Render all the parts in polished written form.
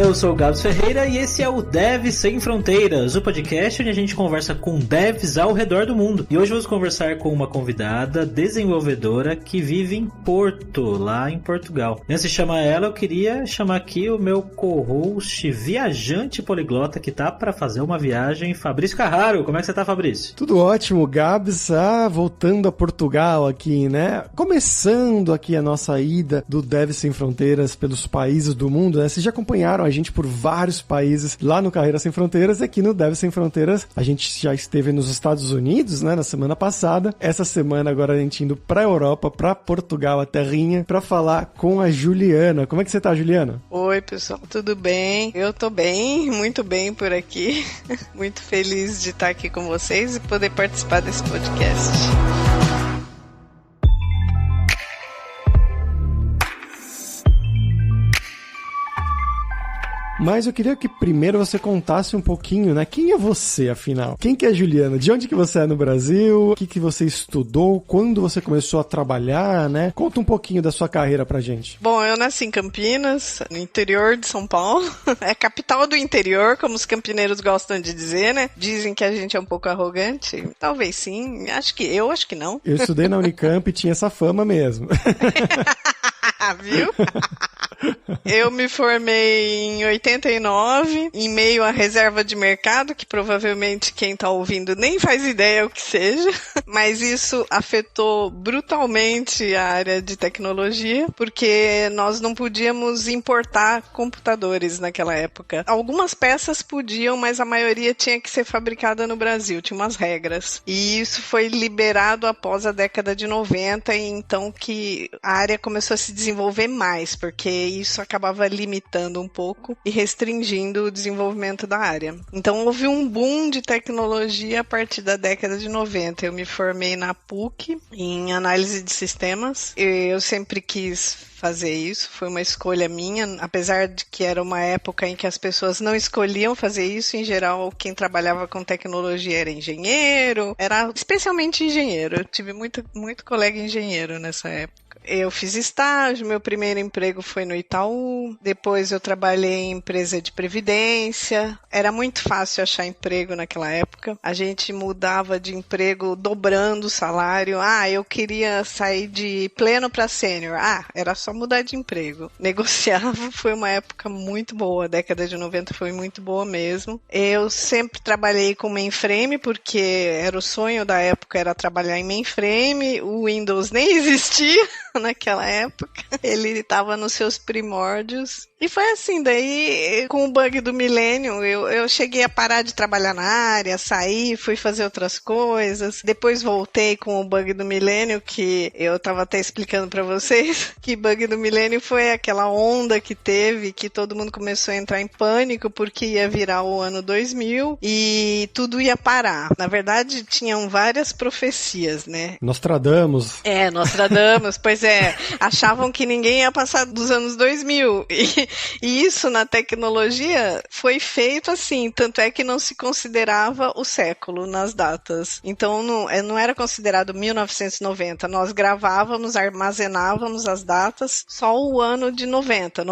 eu sou o Gabs Ferreira e esse é o Devs Sem Fronteiras, o podcast onde a gente conversa com devs ao redor do mundo. E hoje vamos conversar com uma convidada desenvolvedora que vive em Porto, lá em Portugal. Antes de chamar ela, eu queria chamar aqui o meu co-host viajante poliglota que tá para fazer uma viagem, Fabrício Carraro. Como é que você tá, Fabrício? Tudo ótimo, Gabs. Voltando a Portugal aqui, né? Começando aqui a nossa ida do Devs Sem Fronteiras pelos países do mundo, né? Vocês já acompanharam a gente por vários países lá no Carreira Sem Fronteiras e aqui no Devs Sem Fronteiras a gente já esteve nos Estados Unidos, né? Na semana passada. Essa semana agora a gente indo pra Europa, pra Portugal, a terrinha, pra falar com a Juliana. Como é que você tá, Juliana? Oi, pessoal. Tudo bem? Eu tô bem, muito bem por aqui. Muito feliz de estar aqui com vocês e poder participar desse podcast. Mas eu queria que primeiro você contasse um pouquinho, né? Quem é você, afinal? Quem que é a Juliana? De onde que você é no Brasil? O que que você estudou? Quando você começou a trabalhar, né? Conta um pouquinho da sua carreira pra gente. Bom, eu nasci em Campinas, no interior de São Paulo. É capital do interior, como os campineiros gostam de dizer, né? Dizem que a gente é um pouco arrogante. Talvez sim. Acho que não. Eu estudei na Unicamp e tinha essa fama mesmo. Viu? Eu me formei em 89, em meio à reserva de mercado, que provavelmente quem tá ouvindo nem faz ideia o que seja, mas isso afetou brutalmente a área de tecnologia, porque nós não podíamos importar computadores naquela época. Algumas peças podiam, mas a maioria tinha que ser fabricada no Brasil, tinha umas regras. E isso foi liberado após a década de 90, e então que a área começou a se desenvolver mais, porque isso acabava limitando um pouco e restringindo o desenvolvimento da área. Então houve um boom de tecnologia a partir da década de 90. Eu me formei na PUC em análise de sistemas. Eu sempre quis fazer isso, foi uma escolha minha, apesar de que era uma época em que as pessoas não escolhiam fazer isso, em geral quem trabalhava com tecnologia era engenheiro, era especialmente engenheiro. Eu tive muito colega engenheiro nessa época. Eu fiz estágio, meu primeiro emprego foi no Itaú, depois eu trabalhei em empresa de previdência, era muito fácil achar emprego naquela época, a gente mudava de emprego dobrando o salário, eu queria sair de pleno para sênior, era só mudar de emprego, negociava, foi uma época muito boa, a década de 90 foi muito boa mesmo. Eu sempre trabalhei com mainframe, porque era o sonho da época, era trabalhar em mainframe, o Windows nem existia naquela época, ele estava nos seus primórdios, e foi assim, daí com o bug do milênio, eu cheguei a parar de trabalhar na área, saí, fui fazer outras coisas, depois voltei com o bug do milênio, que eu estava até explicando para vocês, que bug do milênio foi aquela onda que teve, que todo mundo começou a entrar em pânico, porque ia virar o ano 2000, e tudo ia parar. Na verdade, tinham várias profecias, né? Nostradamus, pois é, achavam que ninguém ia passar dos anos 2000, e isso na tecnologia foi feito assim, tanto é que não se considerava o século nas datas. Então não era considerado 1990, nós gravávamos, armazenávamos as datas, só o ano de 90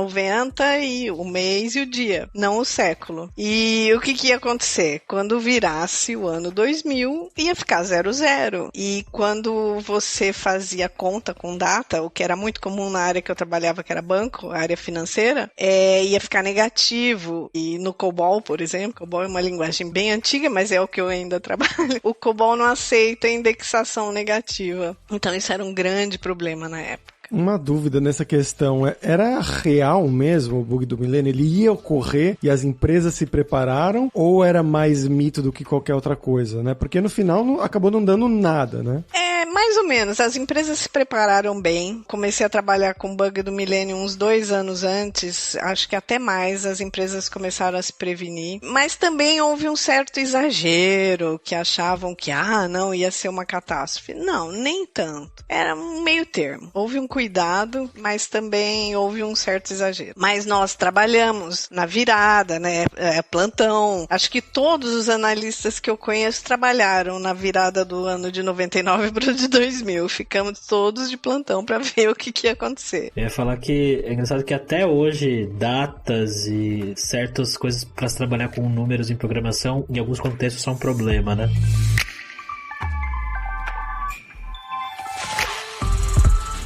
e o mês e o dia, não o século. E o que ia acontecer? Quando virasse o ano 2000, ia ficar 00. E quando você fazia conta com data, o que era muito comum na área que eu trabalhava, que era banco, a área financeira, ia ficar negativo. E no COBOL, por exemplo, COBOL é uma linguagem bem antiga, mas é o que eu ainda trabalho, o COBOL não aceita indexação negativa. Então isso era um grande problema na época. Uma dúvida nessa questão, era real mesmo o bug do milênio? Ele ia ocorrer e as empresas se prepararam, ou era mais mito do que qualquer outra coisa, né? Porque no final acabou não dando nada, né? Mais ou menos, as empresas se prepararam bem. Comecei a trabalhar com o bug do milênio uns 2 anos antes, acho que até mais, as empresas começaram a se prevenir. Mas também houve um certo exagero, que achavam que, não, ia ser uma catástrofe. Não, nem tanto. Era um meio termo. Houve um cuidado, mas também houve um certo exagero. Mas nós trabalhamos na virada, né, plantão. Acho que todos os analistas que eu conheço trabalharam na virada do ano de 99 para o de 2000. Ficamos todos de plantão pra ver o que ia acontecer. Eu ia falar que é engraçado que até hoje datas e certas coisas para se trabalhar com números em programação, em alguns contextos, são um problema, né?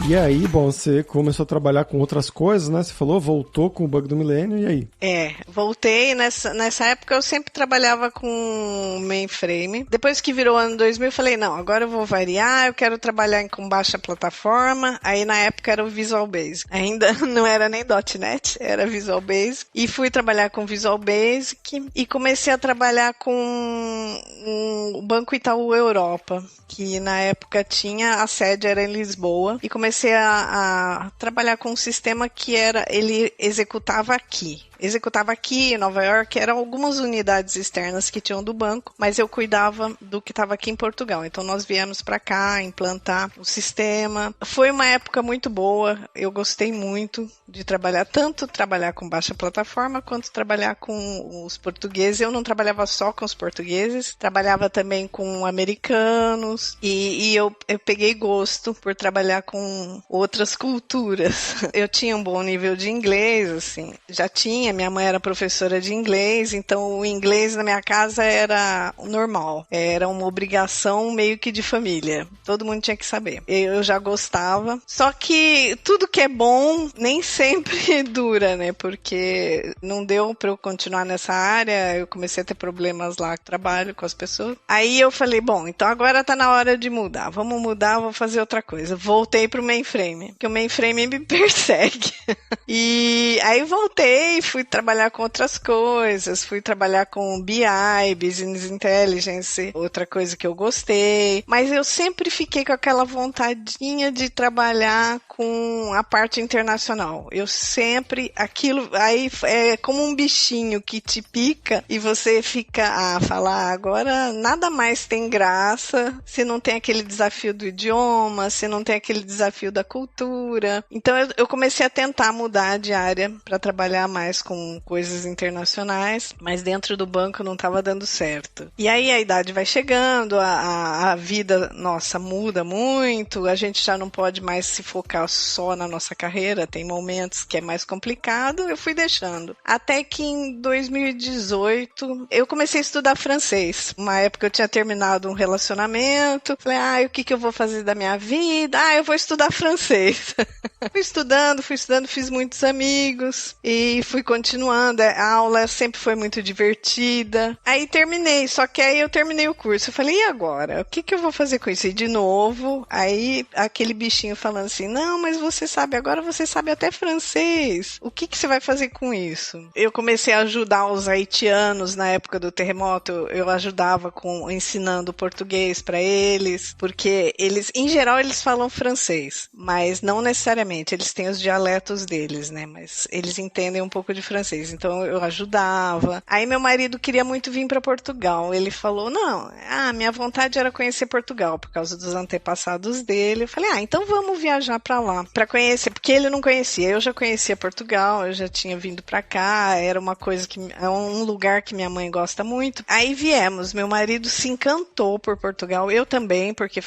E aí, bom, você começou a trabalhar com outras coisas, né? Você falou, voltou com o Bug do Milênio, e aí? Voltei. Nessa época eu sempre trabalhava com mainframe. Depois que virou ano 2000, eu falei, não, agora eu vou variar, eu quero trabalhar com baixa plataforma. Aí na época era o Visual Basic. Ainda não era nem .NET, era Visual Basic. E fui trabalhar com Visual Basic e comecei a trabalhar com o Banco Itaú Europa, que na época a sede era em Lisboa, e comecei a trabalhar com um sistema que ele executava aqui em Nova York, eram algumas unidades externas que tinham do banco, mas eu cuidava do que estava aqui em Portugal. Então nós viemos para cá implantar o sistema. Foi uma época muito boa, eu gostei muito de trabalhar com baixa plataforma, quanto trabalhar com os portugueses. Eu não trabalhava só com os portugueses, trabalhava também com americanos, e eu peguei gosto por trabalhar com outras culturas. Eu tinha um bom nível de inglês, assim, minha mãe era professora de inglês, então o inglês na minha casa era normal, era uma obrigação meio que de família, todo mundo tinha que saber. Eu já gostava, só que tudo que é bom nem sempre dura, né, porque não deu pra eu continuar nessa área, eu comecei a ter problemas lá que trabalho com as pessoas. Aí eu falei, bom, então agora tá na hora de mudar, vamos mudar, vou fazer outra coisa. Voltei pro mainframe, porque o mainframe me persegue. E aí voltei, fui trabalhar com outras coisas, fui trabalhar com BI, Business Intelligence, outra coisa que eu gostei, mas eu sempre fiquei com aquela vontadinha de trabalhar com a parte internacional. Eu sempre, aquilo aí é como um bichinho que te pica e você fica a falar, agora nada mais tem graça se não tem aquele desafio do idioma, se não tem aquele desafio da cultura. Então eu comecei a tentar mudar de área para trabalhar mais com coisas internacionais, mas dentro do banco não estava dando certo. E aí a idade vai chegando, a vida, nossa, muda muito, a gente já não pode mais se focar só na nossa carreira, tem momentos que é mais complicado, eu fui deixando. Até que em 2018, eu comecei a estudar francês. Uma época eu tinha terminado um relacionamento, falei, o que eu vou fazer da minha vida? Eu vou estudar francês. Fui estudando, fiz muitos amigos e fui continuando. A aula sempre foi muito divertida. Aí terminei, só que aí eu terminei o curso. Eu falei, e agora? O que eu vou fazer com isso? E de novo, aí aquele bichinho falando assim, não, mas você sabe, agora você sabe até francês. O que você vai fazer com isso? Eu comecei a ajudar os haitianos na época do terremoto. Eu ajudava ensinando português para eles, porque eles, em geral, eles falam francês, mas não necessariamente, eles têm os dialetos deles, né, mas eles entendem um pouco de francês, então eu ajudava. Aí meu marido queria muito vir para Portugal, ele falou, não, minha vontade era conhecer Portugal, por causa dos antepassados dele. Eu falei, então vamos viajar para lá, para conhecer, porque ele não conhecia, eu já conhecia Portugal, eu já tinha vindo para cá, era uma coisa que, é um lugar que minha mãe gosta muito. Aí viemos, meu marido se encantou por Portugal, eu também, porque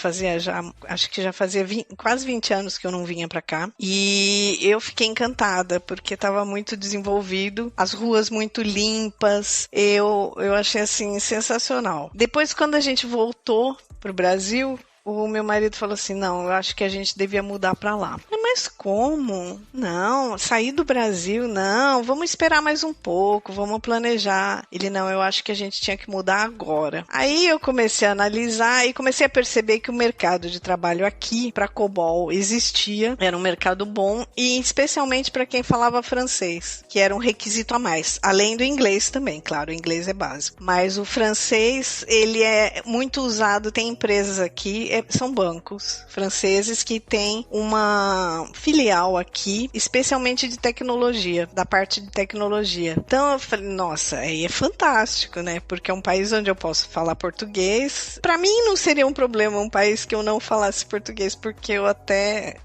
acho que já fazia quase 20 anos que eu não vinha pra cá, e eu fiquei encantada, porque estava muito desenvolvido, as ruas muito limpas, eu achei assim sensacional. Depois, quando a gente voltou pro Brasil, o meu marido falou assim, não, eu acho que a gente devia mudar pra lá. Mas como? Não, sair do Brasil, não, vamos esperar mais um pouco, vamos planejar. Ele, não, eu acho que a gente tinha que mudar agora. Aí eu comecei a analisar e comecei a perceber que o mercado de trabalho aqui para COBOL existia, era um mercado bom, e especialmente para quem falava francês, que era um requisito a mais, além do inglês também, claro, o inglês é básico. Mas o francês, ele é muito usado, tem empresas aqui, são bancos franceses que têm uma filial aqui, especialmente de tecnologia, da parte de tecnologia. Então eu falei, nossa, aí é fantástico, né? Porque é um país onde eu posso falar português. Pra mim não seria um problema um país que eu não falasse português, porque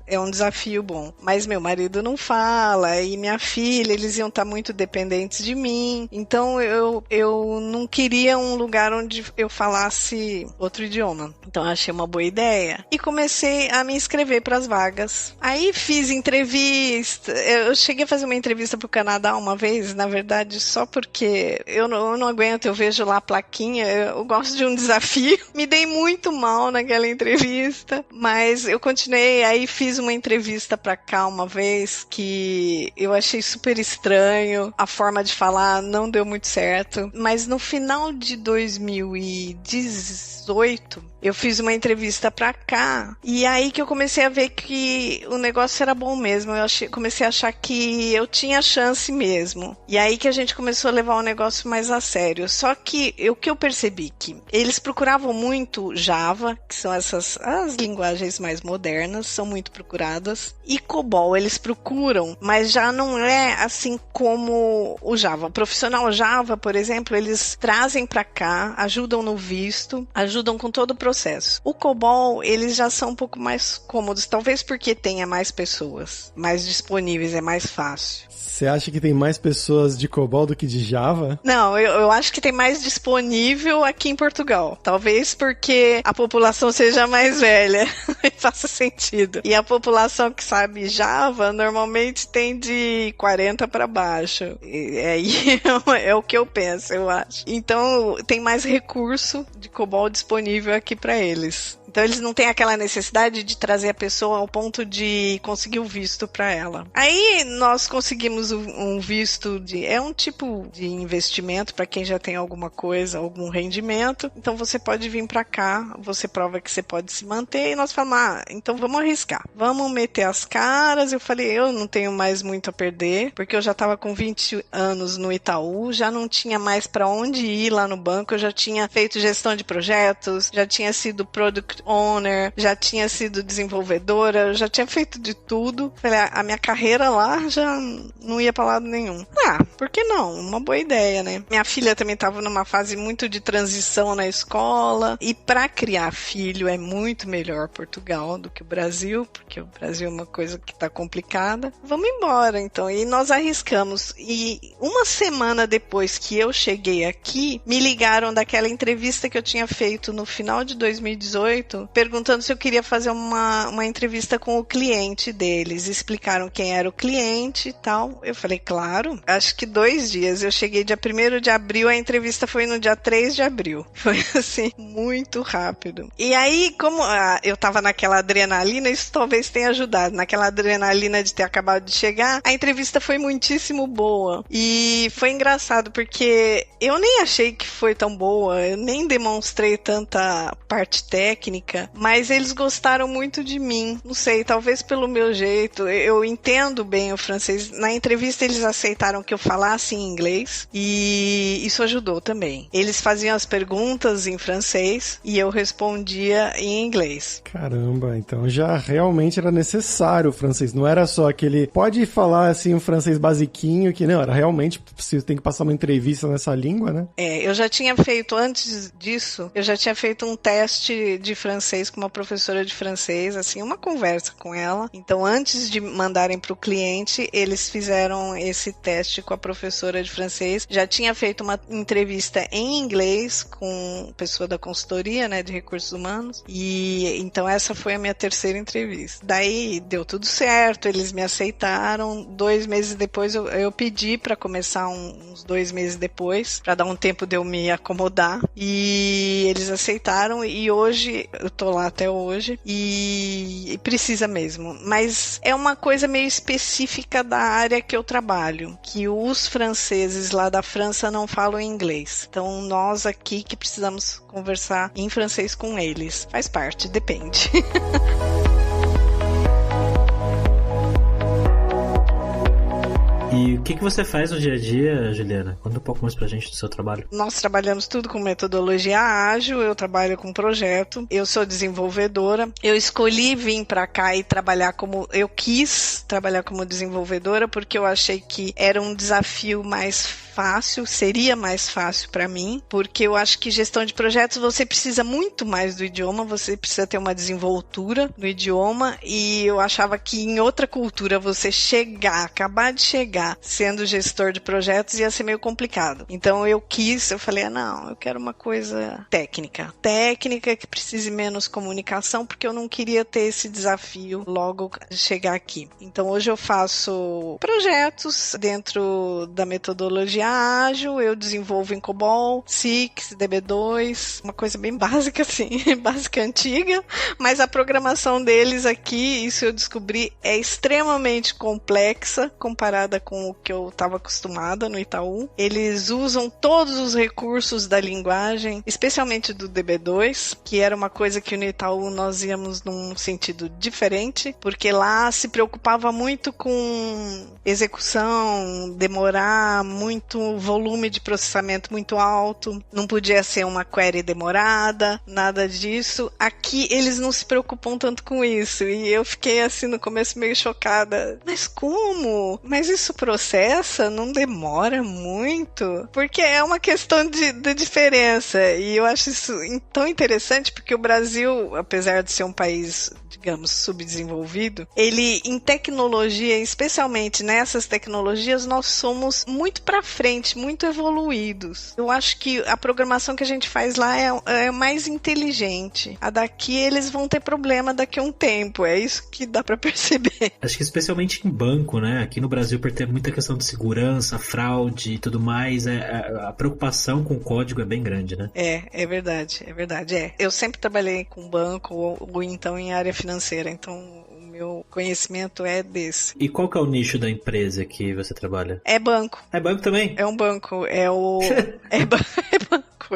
é um desafio bom. Mas meu marido não fala, e minha filha, eles iam estar muito dependentes de mim. Então eu não queria um lugar onde eu falasse outro idioma. Então eu achei uma boa boa ideia. E comecei a me inscrever para as vagas. Aí fiz entrevista. Eu cheguei a fazer uma entrevista pro Canadá uma vez, na verdade, só porque eu não aguento, eu vejo lá a plaquinha, eu gosto de um desafio. Me dei muito mal naquela entrevista, mas eu continuei, aí fiz uma entrevista pra cá uma vez que eu achei super estranho, a forma de falar não deu muito certo, mas no final de 2018, eu fiz uma entrevista pra cá, e aí que eu comecei a ver que o negócio era bom mesmo. Comecei a achar que eu tinha chance mesmo. E aí que a gente começou a levar o negócio mais a sério. Só que o que eu percebi que eles procuravam muito Java, que são as linguagens mais modernas, são muito procuradas. E COBOL eles procuram, mas já não é assim como o Java. O profissional Java, por exemplo, eles trazem pra cá, ajudam no visto, ajudam com todo o processo. O COBOL, eles já são um pouco mais cômodos, talvez porque tenha mais pessoas, mais disponíveis, é mais fácil. Você acha que tem mais pessoas de COBOL do que de Java? Não, eu acho que tem mais disponível aqui em Portugal. Talvez porque a população seja mais velha e faça sentido. E a população que sabe Java normalmente tem de 40 para baixo. Aí é o que eu penso, eu acho. Então tem mais recurso de COBOL disponível aqui para eles. Então eles não têm aquela necessidade de trazer a pessoa ao ponto de conseguir o visto para ela. Aí nós conseguimos um visto é um tipo de investimento para quem já tem alguma coisa, algum rendimento. Então você pode vir para cá, você prova que você pode se manter e nós falamos, então vamos arriscar. Vamos meter as caras. Eu falei, eu não tenho mais muito a perder, porque eu já estava com 20 anos no Itaú, já não tinha mais para onde ir lá no banco, eu já tinha feito gestão de projetos, já tinha sido product owner, já tinha sido desenvolvedora, já tinha feito de tudo. Falei, a minha carreira lá já não ia pra lado nenhum. Por que não? Uma boa ideia, né? Minha filha também tava numa fase muito de transição na escola, e pra criar filho é muito melhor Portugal do que o Brasil, porque o Brasil é uma coisa que tá complicada. Vamos embora, então. E nós arriscamos. E uma semana depois que eu cheguei aqui, me ligaram daquela entrevista que eu tinha feito no final de 2018, perguntando se eu queria fazer uma entrevista com o cliente deles. Explicaram quem era o cliente e tal. Eu falei, claro. Acho que 2 dias. Eu cheguei dia 1º de abril, a entrevista foi no dia 3 de abril. Foi assim, muito rápido. E aí, como eu tava naquela adrenalina, isso talvez tenha ajudado. Naquela adrenalina de ter acabado de chegar, a entrevista foi muitíssimo boa. E foi engraçado, porque eu nem achei que foi tão boa, eu nem demonstrei tanta parte técnica, mas eles gostaram muito de mim. Não sei, talvez pelo meu jeito. Eu entendo bem o francês. Na entrevista eles aceitaram que eu falasse em inglês e isso ajudou também. Eles faziam as perguntas em francês e eu respondia em inglês. Caramba, então já realmente era necessário o francês. Não era só aquele, pode falar assim um francês basiquinho, que não, era realmente, você tem que passar uma entrevista nessa língua, né? Eu já tinha feito, antes disso, eu já tinha feito um teste de francês com uma professora de francês, assim, uma conversa com ela. Então, antes de mandarem para o cliente, eles fizeram esse teste com a professora de francês. Já tinha feito uma entrevista em inglês com a pessoa da consultoria, né, de recursos humanos. E então essa foi a minha 3ª entrevista. Daí deu tudo certo, eles me aceitaram. 2 meses depois eu pedi para começar uns 2 meses depois, para dar um tempo de eu me acomodar. E eles aceitaram e hoje eu tô lá até hoje e precisa mesmo. Mas é uma coisa meio específica da área que eu trabalho, que os franceses lá da França não falam inglês. Então nós aqui que precisamos conversar em francês com eles. Faz parte, depende. E o que você faz no dia a dia, Juliana? Conta um pouco mais pra gente do seu trabalho. Nós trabalhamos tudo com metodologia ágil, eu trabalho com projeto, eu sou desenvolvedora. Eu escolhi vir pra cá e trabalhar eu quis trabalhar como desenvolvedora porque eu achei que era um desafio mais fácil, seria mais fácil para mim, porque eu acho que gestão de projetos você precisa muito mais do idioma, você precisa ter uma desenvoltura no idioma, e eu achava que em outra cultura você acabar de chegar sendo gestor de projetos ia ser meio complicado. Então eu falei, não, eu quero uma coisa técnica que precise menos comunicação, porque eu não queria ter esse desafio logo de chegar aqui. Então hoje eu faço projetos dentro da metodologia ágil, eu desenvolvo em COBOL, SIX, DB2, uma coisa bem básica assim, básica antiga, mas a programação deles aqui, isso eu descobri, é extremamente complexa comparada com o que eu estava acostumada no Itaú. Eles usam todos os recursos da linguagem, especialmente do DB2, que era uma coisa que no Itaú nós íamos num sentido diferente, porque lá se preocupava muito com execução, demorar muito, volume de processamento muito alto, não podia ser uma query demorada, nada disso. Aqui eles não se preocupam tanto com isso, e eu fiquei assim no começo meio chocada. Mas como? Mas isso processa? Não demora muito? Porque é uma questão de diferença, e eu acho isso tão interessante, porque o Brasil, apesar de ser um país, digamos, subdesenvolvido, ele em tecnologia, especialmente nessas tecnologias, nós somos muito para frente, muito evoluídos. Eu acho que a programação que a gente faz lá é mais inteligente. A daqui eles vão ter problema daqui a um tempo, é isso que dá para perceber. Acho que especialmente em banco, né? Aqui no Brasil, por ter muita questão de segurança, fraude e tudo mais, a preocupação com o código é bem grande, né? É verdade. Eu sempre trabalhei com banco ou então em área financeira, então o meu conhecimento é desse. E qual que é o nicho da empresa que você trabalha? É banco. É banco também? É um banco, é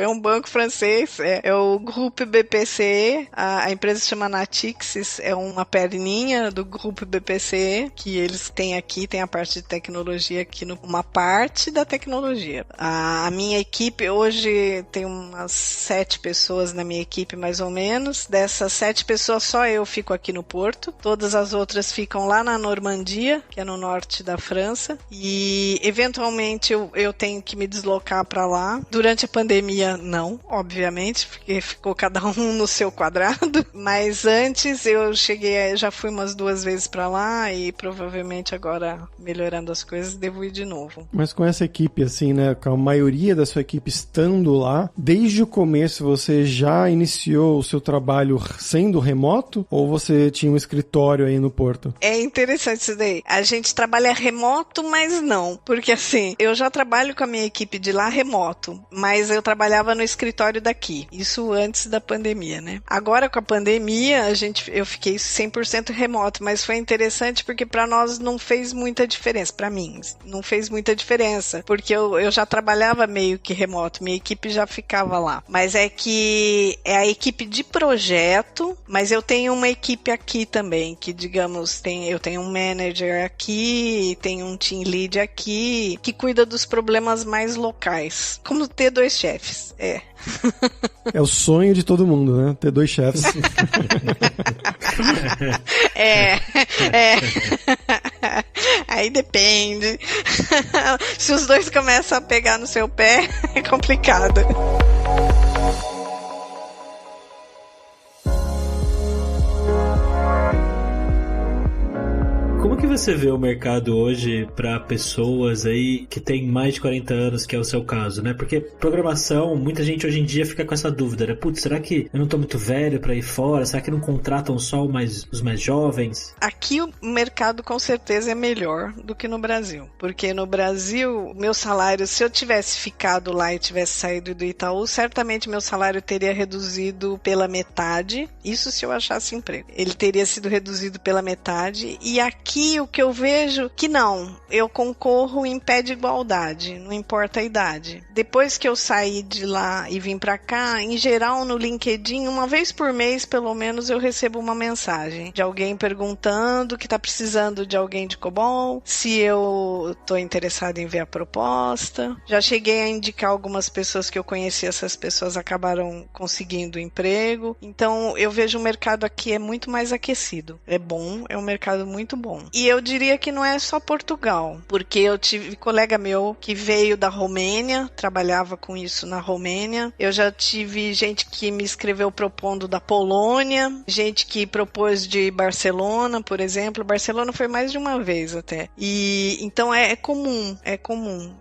um banco francês, é o Grupo BPCE, a empresa se chama Natixis, é uma perninha do Grupo BPCE, que eles têm aqui, tem a parte de tecnologia aqui, uma parte da tecnologia. A minha equipe, hoje tem umas 7 pessoas na minha equipe, mais ou menos. Dessas 7 pessoas, só eu fico aqui no Porto, todas as outras ficam lá na Normandia, que é no norte da França, e eventualmente eu tenho que me deslocar para lá. Durante a pandemia, não, obviamente, porque ficou cada um no seu quadrado, mas antes eu já fui umas 2 vezes pra lá, e provavelmente agora, melhorando as coisas, devo ir de novo. Mas com essa equipe, assim, né, com a maioria da sua equipe estando lá, desde o começo você já iniciou o seu trabalho sendo remoto, ou você tinha um escritório aí no Porto? É interessante isso daí. A gente trabalha remoto, mas não, porque assim, eu já trabalho com a minha equipe de lá remoto, mas eu trabalhava no escritório daqui. Isso antes da pandemia, né? Agora com a pandemia, eu fiquei 100% remoto, mas foi interessante porque para nós não fez muita diferença. Para mim, não fez muita diferença, porque eu já trabalhava meio que remoto, minha equipe já ficava lá. Mas é que é a equipe de projeto, mas eu tenho uma equipe aqui também, que digamos, eu tenho um manager aqui, tenho um team lead aqui, que cuida dos problemas mais locais. Como ter 2 chefes. É o sonho de todo mundo, né? Ter 2 chefes. Aí depende. Se os 2 começam a pegar no seu pé, é complicado. Como que você vê o mercado hoje para pessoas aí que têm mais de 40 anos, que é o seu caso, né? Porque programação, muita gente hoje em dia fica com essa dúvida, né? Putz, será que eu não tô muito velho para ir fora? Será que não contratam só os mais jovens? Aqui o mercado com certeza é melhor do que no Brasil. Porque no Brasil, meu salário, se eu tivesse ficado lá e tivesse saído do Itaú, certamente meu salário teria reduzido pela metade. Isso se eu achasse emprego. Ele teria sido reduzido pela metade. E aqui o que eu vejo que não, eu concorro em pé de igualdade, não importa a idade. Depois que eu saí de lá e vim pra cá, em geral no LinkedIn, uma vez por mês pelo menos eu recebo uma mensagem de alguém perguntando que tá precisando de alguém de COBOL, se eu tô interessado em ver a proposta. Já cheguei a indicar algumas pessoas que eu conheci, essas pessoas acabaram conseguindo emprego. Então eu vejo o mercado aqui é muito mais aquecido. É bom, é um mercado muito bom. E eu diria que não é só Portugal, porque eu tive colega meu que veio da Romênia, trabalhava com isso na Romênia. Eu já tive gente que me escreveu propondo da Polônia, gente que propôs de Barcelona, por exemplo. Barcelona foi mais de uma vez até. E então é comum,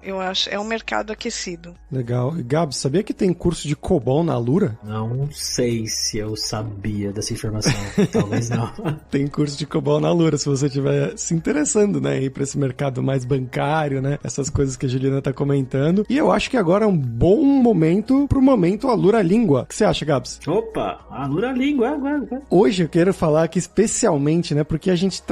eu acho, é um mercado aquecido. Legal. E Gabs, sabia que tem curso de COBOL na Alura? Não sei se eu sabia dessa informação. Talvez não. Tem curso de COBOL na Alura, se você estiver se interessando, né, ir para esse mercado mais bancário, né, essas coisas que a Juliana tá comentando. E eu acho que agora é um bom momento pro momento Alura Língua. O que você acha, Gabs? Opa, Alura Língua. Hoje eu quero falar aqui especialmente, né, porque a gente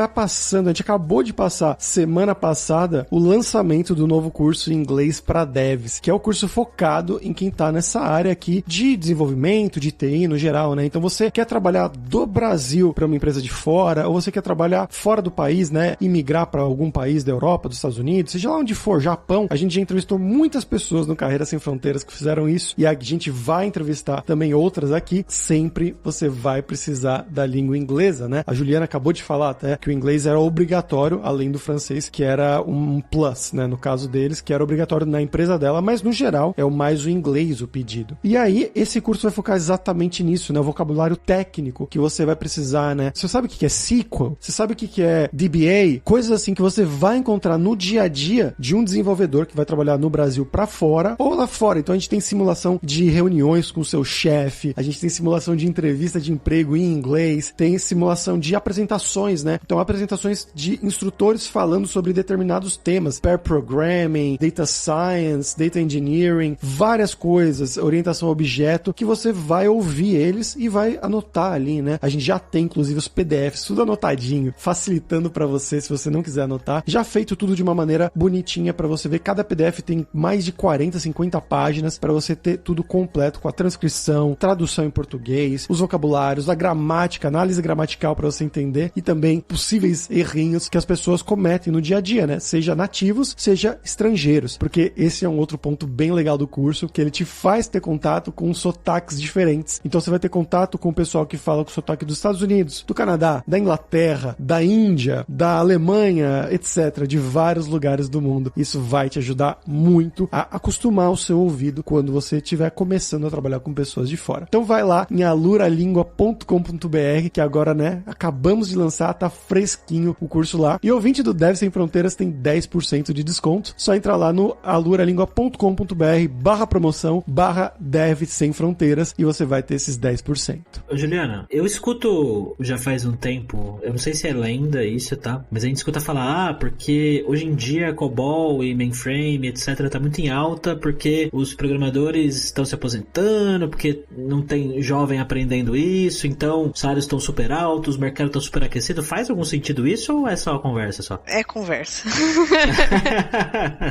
acabou de passar semana passada o lançamento do novo curso em inglês para devs, que é o curso focado em quem tá nessa área aqui de desenvolvimento, de TI no geral, né? Então você quer trabalhar do Brasil para uma empresa de fora, ou você quer trabalhar fora do país, né, e migrar para algum país da Europa, dos Estados Unidos, seja lá onde for, Japão. A gente já entrevistou muitas pessoas no Carreira Sem Fronteiras que fizeram isso, e a gente vai entrevistar também outras aqui. Sempre você vai precisar da língua inglesa, né? A Juliana acabou de falar até que o inglês era obrigatório, além do francês, que era um plus, né, no caso deles, que era obrigatório na empresa dela, mas no geral é mais o inglês o pedido. E aí, esse curso vai focar exatamente nisso, né, o vocabulário técnico que você vai precisar, né? Você sabe o que é SQL? Você sabe o que é DBA? Coisas assim que você vai encontrar no dia a dia de um desenvolvedor que vai trabalhar no Brasil pra fora ou lá fora. Então a gente tem simulação de reuniões com o seu chefe, a gente tem simulação de entrevista de emprego em inglês, tem simulação de apresentações, né? Então apresentações de instrutores falando sobre determinados temas, pair programming, data science, data engineering, várias coisas, orientação a objeto, que você vai ouvir eles e vai anotar ali, né? A gente já tem inclusive os PDFs, tudo anotadinho, facilitando pra você, se você não quiser anotar, já feito tudo de uma maneira bonitinha pra você ver. Cada PDF tem mais de 40, 50 páginas pra você ter tudo completo, com a transcrição, tradução em português, os vocabulários, a gramática, análise gramatical pra você entender, e também possíveis errinhos que as pessoas cometem no dia a dia, né? Seja nativos, seja estrangeiros, porque esse é um outro ponto bem legal do curso, que ele te faz ter contato com sotaques diferentes. Então você vai ter contato com o pessoal que fala com o sotaque dos Estados Unidos, do Canadá, da Inglaterra, da Índia, da Alemanha, etc., de vários lugares do mundo. Isso vai te ajudar muito a acostumar o seu ouvido quando você estiver começando a trabalhar com pessoas de fora. Então vai lá em aluralingua.com.br, que agora, né, acabamos de lançar, tá fresquinho o curso lá. E ouvinte do Dev Sem Fronteiras tem 10% de desconto. Só entrar lá no aluralingua.com.br/promoção/Dev Sem Fronteiras e você vai ter esses 10%. Ô, Juliana, eu escuto já faz um tempo, eu não sei se é lenda isso, tá? Mas a gente escuta falar, porque hoje em dia COBOL e mainframe, etc, tá muito em alta, porque os programadores estão se aposentando, porque não tem jovem aprendendo isso, então os salários estão super altos, o mercado tá super aquecido. Faz algum sentido isso ou é só conversa só? É conversa.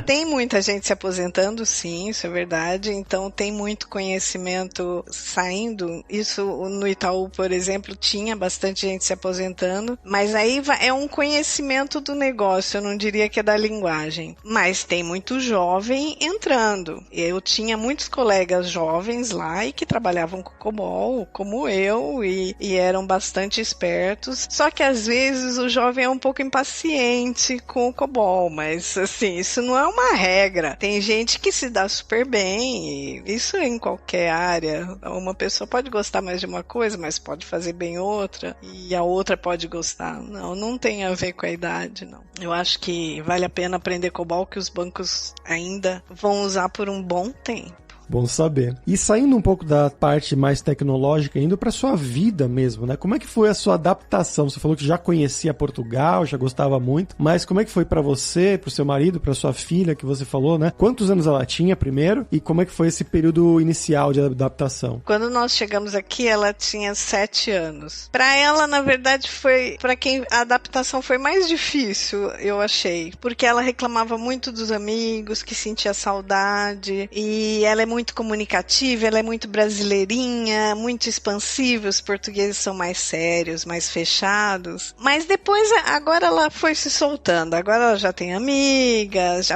Tem muita gente se aposentando, sim, isso é verdade. Então tem muito conhecimento saindo. Isso no Itaú, por exemplo, tinha bastante gente se aposentando. Mas aí é um conhecimento do negócio, eu não diria que é da linguagem. Mas tem muito jovem entrando. Eu tinha muitos colegas jovens lá e que trabalhavam com COBOL, como eu, e eram bastante espertos. Só que às vezes o jovem é um pouco impaciente com o COBOL, mas assim, isso não é uma regra. Tem gente que se dá super bem, e isso em qualquer área. Uma pessoa pode gostar mais de uma coisa, mas pode fazer bem outra, e a outra pode gostar. Não tem a ver com a idade, não. Eu acho que vale a pena aprender COBOL, que os bancos ainda vão usar por um bom tempo. Bom saber. E saindo um pouco da parte mais tecnológica, indo para sua vida mesmo, né? Como é que foi a sua adaptação? Você falou que já conhecia Portugal, já gostava muito, mas como é que foi para você, pro seu marido, pra sua filha, que você falou, né? Quantos anos ela tinha primeiro e como é que foi esse período inicial de adaptação? Quando nós chegamos aqui, ela tinha 7 anos. Para ela, na verdade, foi para quem a adaptação foi mais difícil, eu achei, porque ela reclamava muito dos amigos, que sentia saudade, e ela é muito muito comunicativa, ela é muito brasileirinha, muito expansiva, os portugueses são mais sérios, mais fechados. Mas depois, agora ela foi se soltando, agora ela já tem amigas,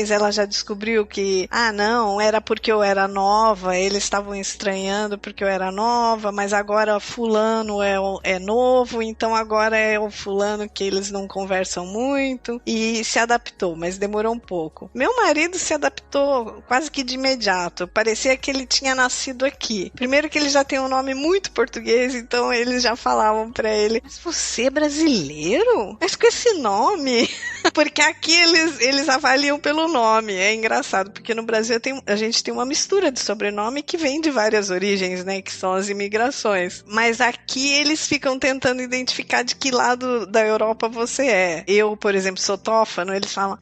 ela já descobriu que, não, era porque eu era nova, eles estavam estranhando porque eu era nova, mas agora fulano é novo, então agora é o fulano que eles não conversam muito, e se adaptou, mas demorou um pouco. Meu marido se adaptou quase que de imediato, parecia que ele tinha nascido aqui. Primeiro que ele já tem um nome muito português, então eles já falavam pra ele, mas você é brasileiro? Mas com esse nome? Porque aqui eles avaliam pelo nome. É engraçado, porque no Brasil a gente tem uma mistura de sobrenome que vem de várias origens, né? Que são as imigrações. Mas aqui eles ficam tentando identificar de que lado da Europa você é. Eu, por exemplo, sou tófano, eles falam,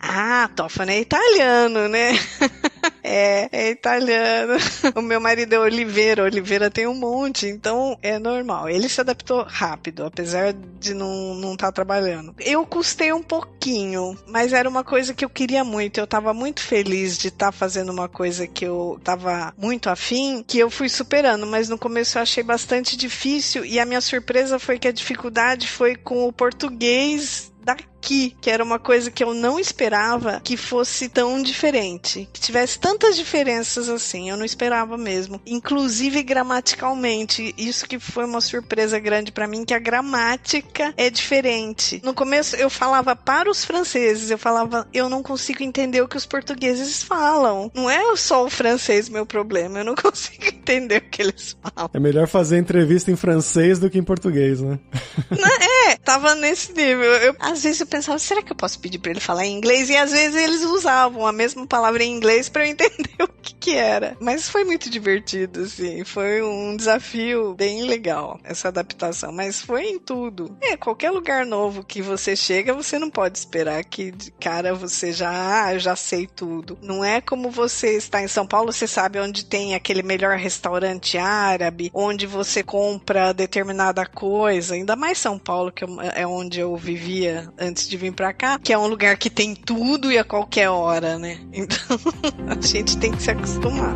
tófano é italiano, né? É italiano. O meu marido é Oliveira tem um monte, então é normal. Ele se adaptou rápido, apesar de não estar trabalhando. Eu custei um pouquinho, mas era uma coisa que eu queria muito. Eu estava muito feliz de estar fazendo uma coisa que eu estava muito afim, que eu fui superando, mas no começo eu achei bastante difícil, e a minha surpresa foi que a dificuldade foi com o português daqui, que era uma coisa que eu não esperava que fosse tão diferente, que tivesse tantas diferenças assim, eu não esperava mesmo, inclusive gramaticalmente. Isso que foi uma surpresa grande pra mim, que a gramática é diferente. No começo eu falava para os franceses, eu não consigo entender o que os portugueses falam, não é só o francês meu problema, eu não consigo entender o que eles falam. É melhor fazer entrevista em francês do que em português, né? Tava nesse nível. Às vezes eu pensava, será que eu posso pedir pra ele falar em inglês? E às vezes eles usavam a mesma palavra em inglês pra eu entender o que era. Mas foi muito divertido, assim. Foi um desafio bem legal, essa adaptação. Mas foi em tudo. Qualquer lugar novo que você chega, você não pode esperar que de cara você eu já sei tudo. Não é como você está em São Paulo, você sabe onde tem aquele melhor restaurante árabe, onde você compra determinada coisa. Ainda mais São Paulo, que é onde eu vivia antes de vir pra cá, que é um lugar que tem tudo e a qualquer hora, né? Então, a gente tem que se acostumar.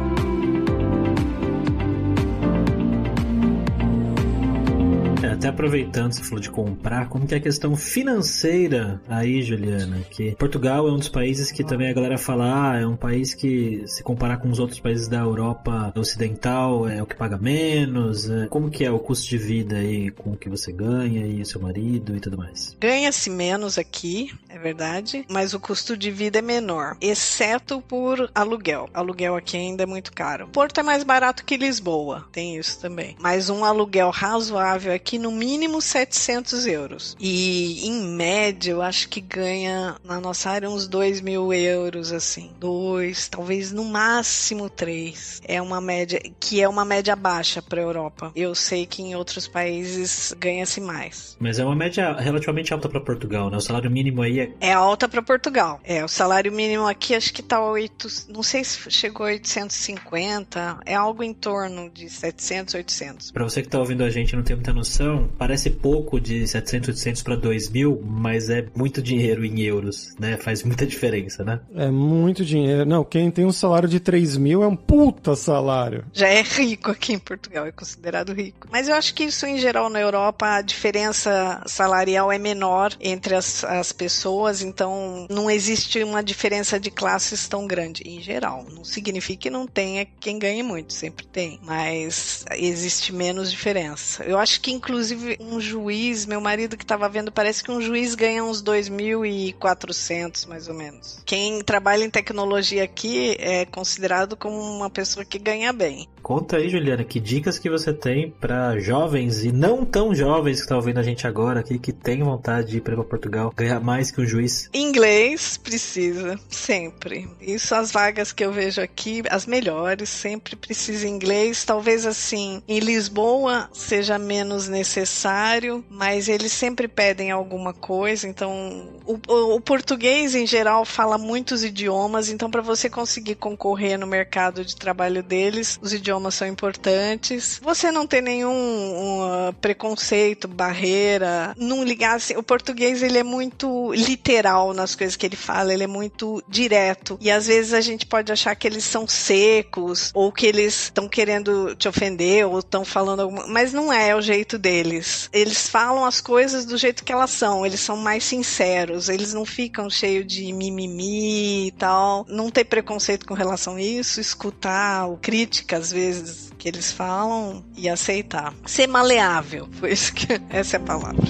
Até aproveitando, você falou de comprar, como que é a questão financeira aí, Juliana? Que Portugal é um dos países que também a galera fala, é um país que, se comparar com os outros países da Europa Ocidental, é o que paga menos. Como que é o custo de vida aí, com o que você ganha e o seu marido e tudo mais? Ganha-se menos aqui, é verdade, mas o custo de vida é menor, exceto por aluguel. Aluguel aqui ainda é muito caro. Porto é mais barato que Lisboa, tem isso também. Mas um aluguel razoável aqui, no mínimo 700 euros. E, em média, eu acho que ganha, na nossa área, uns 2.000 euros, assim. 2, talvez no máximo 3. É uma média, que é uma média baixa para a Europa. Eu sei que em outros países ganha-se mais. Mas é uma média relativamente alta para Portugal, né? O salário mínimo aí é alta para Portugal. O salário mínimo aqui acho que tá 8, não sei se chegou a 850, é algo em torno de 700, 800. Para você que tá ouvindo a gente e não tem muita noção, parece pouco de 700, 800 para 2.000, mas é muito dinheiro em euros, né? Faz muita diferença, né? É muito dinheiro. Não, quem tem um salário de 3.000 é um puta salário. Já é rico aqui em Portugal, é considerado rico. Mas eu acho que isso, em geral, na Europa, a diferença salarial é menor entre as pessoas, então não existe uma diferença de classes tão grande, em geral. Não significa que não tenha quem ganhe muito, sempre tem, mas existe menos diferença. Eu acho que, inclusive, um juiz, meu marido que estava vendo, parece que um juiz ganha uns 2.400, mais ou menos. Quem trabalha em tecnologia aqui é considerado como uma pessoa que ganha bem. Conta aí, Juliana, que dicas que você tem para jovens e não tão jovens que estão ouvindo a gente agora aqui, que tem vontade de ir para Portugal, ganhar mais que um juiz? Inglês precisa, sempre. Isso, as vagas que eu vejo aqui, as melhores, sempre precisa inglês. Talvez, assim, em Lisboa seja menos necessário, mas eles sempre pedem alguma coisa. Então, o português, em geral, fala muitos idiomas, então para você conseguir concorrer no mercado de trabalho deles, os idiomas idiomas são importantes. Você não ter nenhum preconceito, barreira, não ligar assim. O português, ele é muito literal nas coisas que ele fala, ele é muito direto. E às vezes a gente pode achar que eles são secos, ou que eles estão querendo te ofender, ou estão falando alguma... Mas não é o jeito deles. Eles falam as coisas do jeito que elas são. Eles são mais sinceros. Eles não ficam cheios de mimimi e tal. Não ter preconceito com relação a isso, escutar ou crítica às vezes que eles falam e aceitar. Ser maleável, foi isso que essa é a palavra.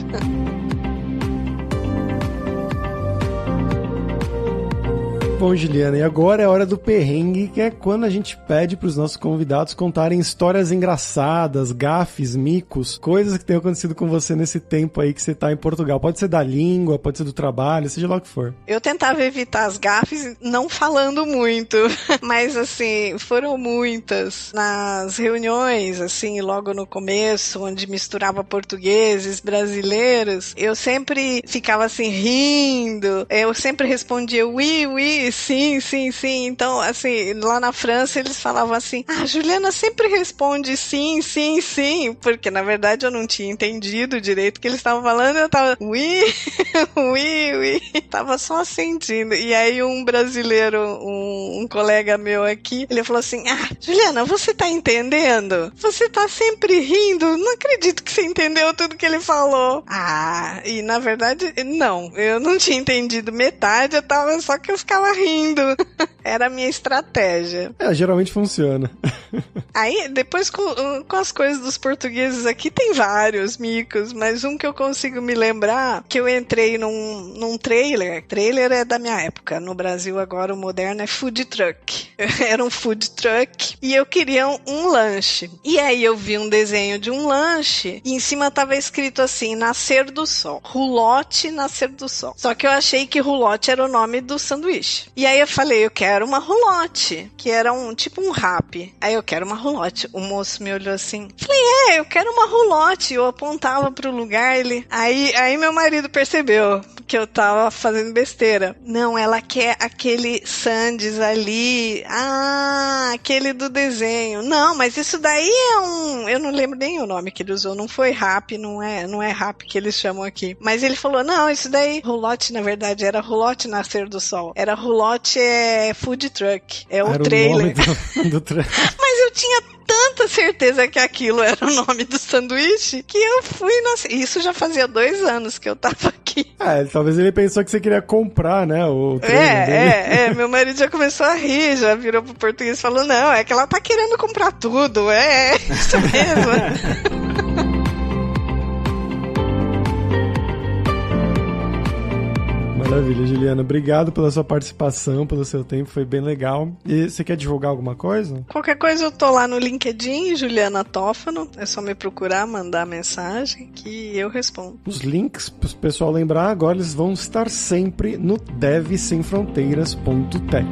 Bom, Juliana, e agora é a hora do perrengue, que é quando a gente pede para os nossos convidados contarem histórias engraçadas, gafes, micos, coisas que tenham acontecido com você nesse tempo aí que você tá em Portugal. Pode ser da língua, pode ser do trabalho, seja lá o que for. Eu tentava evitar as gafes não falando muito, mas assim, foram muitas. Nas reuniões, assim, logo no começo, onde misturava portugueses, brasileiros, eu sempre ficava assim, rindo, eu sempre respondia oui, oui, sim, sim, sim. Então, assim, lá na França eles falavam assim, a Juliana sempre responde sim, sim, sim, porque na verdade eu não tinha entendido direito o que eles estavam falando, eu tava oui, oui, oui, tava só sentindo. E aí um brasileiro, um colega meu aqui, ele falou assim, Juliana, você tá entendendo? Você tá sempre rindo, não acredito que você entendeu tudo que ele falou. E na verdade, não, eu não tinha entendido metade, só que eu ficava rindo. Era a minha estratégia. Geralmente funciona. Aí, depois com as coisas dos portugueses aqui, tem vários micos, mas um que eu consigo me lembrar, que eu entrei num trailer. Trailer é da minha época. No Brasil, agora, o moderno é food truck. Era um food truck e eu queria um lanche. E aí, eu vi um desenho de um lanche e em cima tava escrito assim, Nascer do Sol. Roulotte Nascer do Sol. Só que eu achei que roulotte era o nome do sanduíche. E aí eu falei, eu quero uma roulotte, que era tipo um wrap. Aí eu quero uma roulotte. O moço me olhou assim. Falei, eu quero uma roulotte. Eu apontava pro lugar, ele... Aí meu marido percebeu que eu tava fazendo besteira. Não, ela quer aquele sandes ali. Aquele do desenho. Não, mas isso daí é um... Eu não lembro nem o nome que ele usou. Não foi wrap, não é wrap que eles chamam aqui. Mas ele falou, não, isso daí... Roulotte, na verdade, era Roulotte Nascer do Sol. Era Roulotte food truck. É o trailer. Do trailer. Mas eu tinha tanta certeza que aquilo era o nome do sanduíche que eu fui... Isso já fazia 2 anos que eu tava aqui. Talvez ele pensou que você queria comprar, né? O trailer dele. Meu marido já começou a rir, já virou pro português e falou, não, é que ela tá querendo comprar tudo. Isso mesmo. Maravilha, Juliana. Obrigado pela sua participação, pelo seu tempo, foi bem legal. E você quer divulgar alguma coisa? Qualquer coisa eu tô lá no LinkedIn, Juliana Tófano. É só me procurar, mandar mensagem que eu respondo. Os links, para o pessoal lembrar, agora eles vão estar sempre no devsemfronteiras.tech.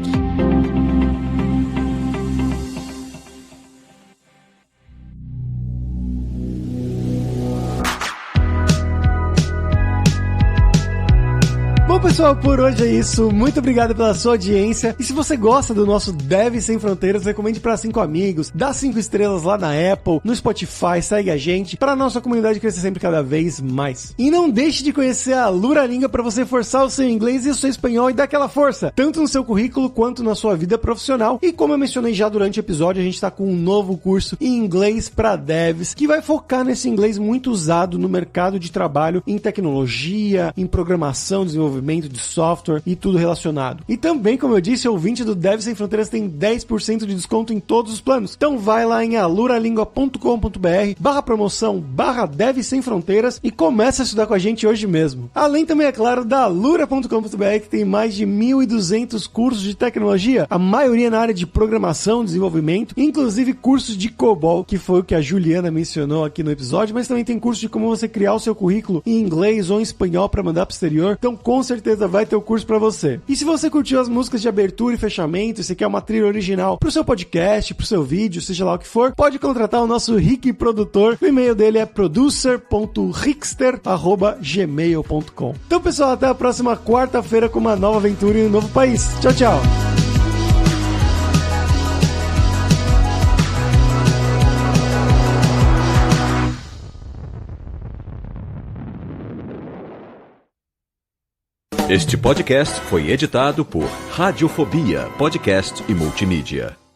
Bom, pessoal, por hoje é isso. Muito obrigado pela sua audiência. E se você gosta do nosso Dev Sem Fronteiras, recomende para 5 amigos, dá 5 estrelas lá na Apple, no Spotify, segue a gente, para a nossa comunidade crescer sempre cada vez mais. E não deixe de conhecer a Luralinga para você forçar o seu inglês e o seu espanhol e dar aquela força, tanto no seu currículo quanto na sua vida profissional. E como eu mencionei já durante o episódio, a gente está com um novo curso em inglês para devs, que vai focar nesse inglês muito usado no mercado de trabalho, em tecnologia, em programação, desenvolvimento de software e tudo relacionado. E também, como eu disse, o ouvinte do Dev Sem Fronteiras tem 10% de desconto em todos os planos. Então vai lá em aluralingua.com.br/promoção/Dev Sem Fronteiras e começa a estudar com a gente hoje mesmo. Além também, é claro, da alura.com.br, que tem mais de 1.200 cursos de tecnologia, a maioria na área de programação, desenvolvimento, inclusive cursos de COBOL, que foi o que a Juliana mencionou aqui no episódio, mas também tem curso de como você criar o seu currículo em inglês ou em espanhol para mandar para o exterior. Então, com certeza vai ter o curso pra você. E se você curtiu as músicas de abertura e fechamento, e você quer uma trilha original pro seu podcast, pro seu vídeo, seja lá o que for, pode contratar o nosso Rick produtor. O e-mail dele é producer.rickster@gmail.com. Então, pessoal, até a próxima quarta-feira com uma nova aventura em um novo país. Tchau, tchau! Este podcast foi editado por Radiofobia, podcast e multimídia.